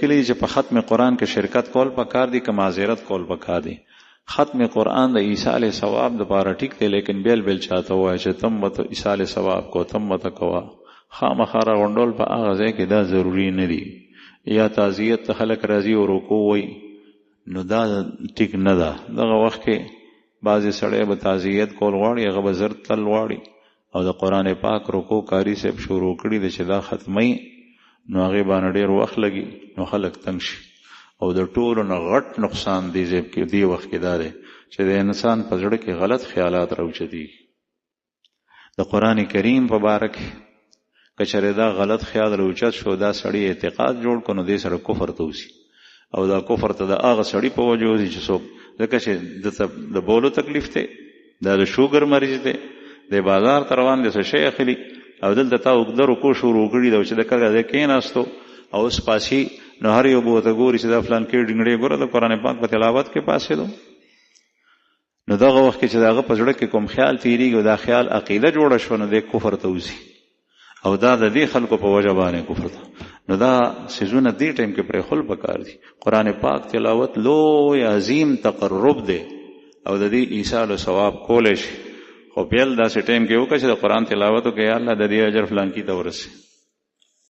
کلی چې په ختم قرآن کې شرکت کول پکار دي که معذرت کول پکار دي. ختم قرآن د ایصال ثواب د پاره ټیک دی، لیکن بیل بیل چاته وای چې تم مت ایصال ثواب کو تم مت کوا خامخا غونډول په هغه ځای کې دا ضروری نه دی. یا تعزیت ته خلک راځي او رکوع وای نو دا ټیک نه ده. دغه وخت کې بعضې سړی به تعزیت کول غواړي، هغه به زر تل غواړي او د قرآن پاک رکوع کاری صاحب شروع کړي د چې دا ختمي نو هغې باندې ډېر وخت لګي نو خلک تنګ شي. او د ټولو نه غټ نقصان دی وخت کې دا دی چې د انسان په زړه کې غلط خیالات راوچتېږي. د قرآن کریم په باره کې که چېرې دا غلط خیال راوچت شو، دا سړی اعتقاد جوړ کړو، نو دې سره کفر ته وځي او دا کفر ته د هغه سړي په وجه وځي چې څوک ځکه چې د بولو تکلیف دی، دا د شوګر مریض دی، د بازار ته روان دی څه شی اخلي او دلته تا اوږده رکوع شروع کړي ده چې د کله دی کېناستو او اوس پاسي نو هر یو به ورته ګوري چې دا فلان کې ډنګړې ګوره د قرآن پاک په تلاوت کې پاسېدو. نو دغه وخت کې چې د هغه په زړه کې کوم خیال تېرېږي او دا خیال عقیده جوړه شوه نو دی کفر ته وځي او دا د دې خلکو په وجه باندې کفر ته. نو دا څیزونه دې ټایم کې پرېښول پکار دي. قرآن پاک تلاوت لوی عظیم تقرب دی او د دې ایصال ثواب کولی شي، خو پیل داسې ټایم کې وکړه چې د قرآن تلاوت وکړه یا الله د دې اجر فلانکي ته ورسي.